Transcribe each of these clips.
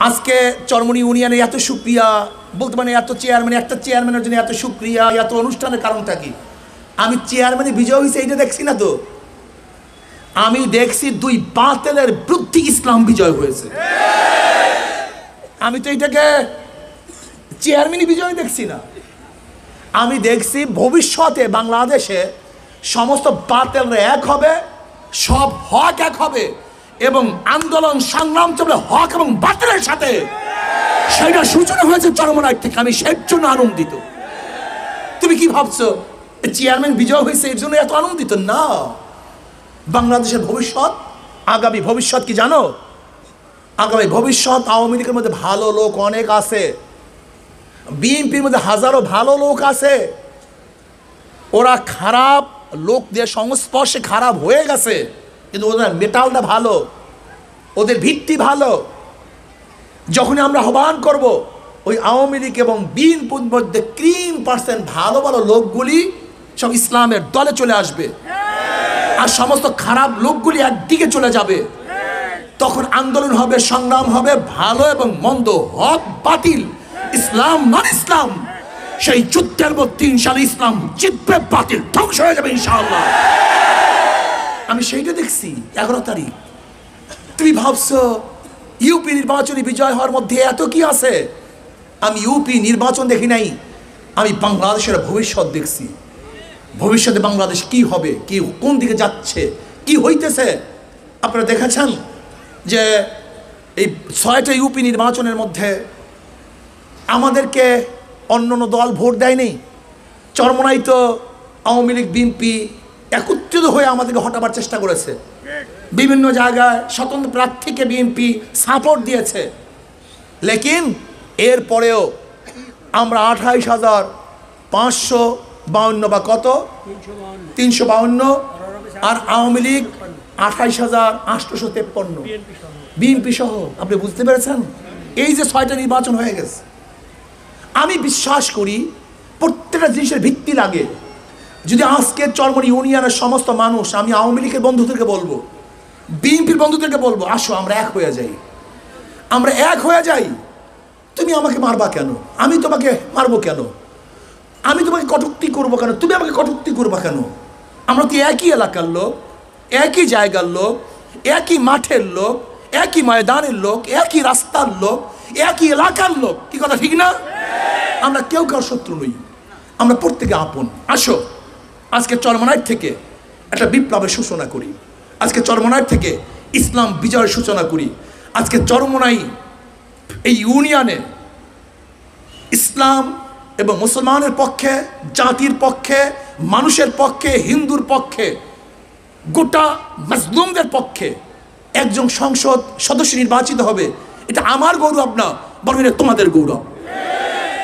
আজকে চরমনি ইউনিয়নে এত সুক্রিয়া বলতে মানে এত চেয়ারম্যান, একটা চেয়ারম্যানের জন্য এত সুক্রিয়া, এত অনুষ্ঠানের কারণটা কি? আমি চেয়ারম্যানে বিজয় হয়েছে এইটা দেখছি না তো, আমি দেখছি দুই বাতিলের বিরুদ্ধে ইসলাম বিজয় হয়েছে। আমি তো এটাকে চেয়ারম্যানই বিজয় দেখছি না, আমি দেখছি ভবিষ্যতে বাংলাদেশে সমস্ত বাতিলরা এক হবে, সব হক এক হবে এবং আন্দোলন সংগ্রাম চলবে হক এবং বাতিলের সাথে। সেটা সূচনা হয়েছে চরমনাই থেকে, আমি সেই জন্য আনন্দিত। তুমি কি ভাবছো চেয়ারম্যান বিজয় হয়েছে এর জন্য এত আনন্দিত? না, বাংলাদেশের ভবিষ্যৎ, আগামী ভবিষ্যৎ কি জানো? আগামী ভবিষ্যৎ আওয়ামী লীগের মধ্যে ভালো লোক অনেক আছে, বিএনপির মধ্যে হাজারো ভালো লোক আছে, ওরা খারাপ লোকদের সংস্পর্শে খারাপ হয়ে গেছে, কিন্তু ওদের মেটালটা ভালো, ওদের ভিত্তি ভালো। যখন আমরা আহ্বান করব ওই আওয়ামী লীগ এবং বিএনপির মধ্যে 3% ভালো ভালো লোকগুলি সব ইসলামের দলে চলে আসবে আর সমস্ত খারাপ লোকগুলি একদিকে চলে যাবে। তখন আন্দোলন হবে, সংগ্রাম হবে, ভালো এবং মন্দ, হক বাতিল, ইসলাম নন ইসলাম, সেই যুদ্ধের মধ্যে ইনশাআল্লাহ ইসলাম জিতবে, বাতিল ধ্বংস হয়ে যাবে ইনশাআল্লাহ। আমি সেইটা দেখছি 11 তারিখ। তুমি ভাবছো ইউপি নির্বাচনী বিজয় হওয়ার মধ্যে এত কি আছে? আমি ইউপি নির্বাচন দেখি নাই, আমি বাংলাদেশের ভবিষ্যৎ দেখছি। ভবিষ্যতে বাংলাদেশ কি হবে, কি কোন দিকে যাচ্ছে, কি হইতেছে আপনারা দেখেছেন যে এই 6টা ইউপি নির্বাচনের মধ্যে আমাদেরকে অন্য দল ভোট দেয়নি। চরমনাই তো আওয়ামী লীগ বিএনপি একত্রিত হয়ে আমাদেরকে হটাবার চেষ্টা করেছে, বিভিন্ন জায়গায় স্বতন্ত্র প্রার্থীকে বিএনপি সাপোর্ট দিয়েছে। লেকিন এরপরেও আমরা 28,552 বা কত 352 আর আওয়ামী লীগ 28,853 বিএনপি সহ। আপনি বুঝতে পেরেছেন? এই যে 6টা নির্বাচন হয়ে গেছে, আমি বিশ্বাস করি প্রত্যেকটা জিনিসের ভিত্তি লাগে। যদি আজকে চরমনি ইউনিয়নের সমস্ত মানুষ, আমি আওয়ামী লীগের বন্ধুদেরকে বলবো, বিএনপির বন্ধুদেরকে বলবো, আসো আমরা এক হয়ে যাই, আমরা এক হয়ে যাই। তুমি আমাকে মারবা কেন? আমি তোমাকে মারবো কেন? আমি তোমাকে কটূক্তি করবো কেন? তুমি আমাকে কটূক্তি করবা কেন? আমরা তো একই এলাকার লোক, একই জায়গার লোক, একই মাঠের লোক, একই ময়দানের লোক, একই রাস্তার লোক, একই এলাকার লোক। কি কথা ঠিক না? আমরা কেউ কারোর শত্রু নই, আমরা প্রত্যেকে আপন। আসো আজকে চরমনাই থেকে একটা বিপ্লবের সূচনা করি, আজকে চরমনাই থেকে ইসলাম বিজয়ের সূচনা করি। আজকে চরমনাই এই ইউনিয়নে ইসলাম এবং মুসলমানের পক্ষে, জাতির পক্ষে, মানুষের পক্ষে, হিন্দুর পক্ষে, গোটা মাজলুমদের পক্ষে একজন সংসদ সদস্য নির্বাচিত হবে। এটা আমার গৌরব না, বরং এটা তোমাদের গৌরব।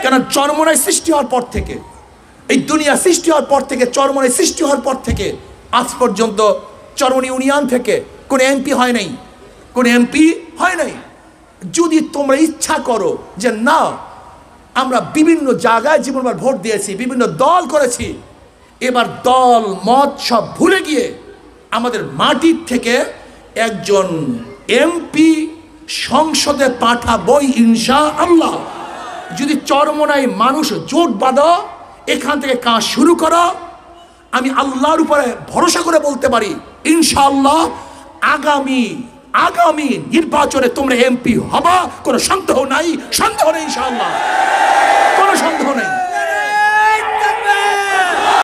কেন চরমনাই সৃষ্টি হওয়ার পর থেকে, এই দুনিয়া সৃষ্টি হওয়ার পর থেকে, চরমনাই সৃষ্টি হওয়ার পর থেকে আজ পর্যন্ত চরমনি ইউনিয়ন থেকে কোনো এমপি হয় নাই, কোনো এমপি হয় নাই। যদি তোমরা ইচ্ছা করো যে না, আমরা বিভিন্ন জায়গায় জীবনভর ভোট দিয়েছি, বিভিন্ন দল করেছি, এবার দল মত সব ভুলে গিয়ে আমাদের মাটির থেকে একজন এমপি সংসদে পাঠাবই ইনশাআল্লাহ। যদি চরমনাই মানুষ জোট বাঁধো, এখান থেকে কাজ শুরু করো, আমি আল্লাহর উপরে ভরসা করে বলতে পারি ইনশাআল্লাহ আগামী নির্বাচনে তোমরা এমপি হবা, কোনো সন্দেহ নাই, সন্দেহ নেই ইনশাআল্লাহ।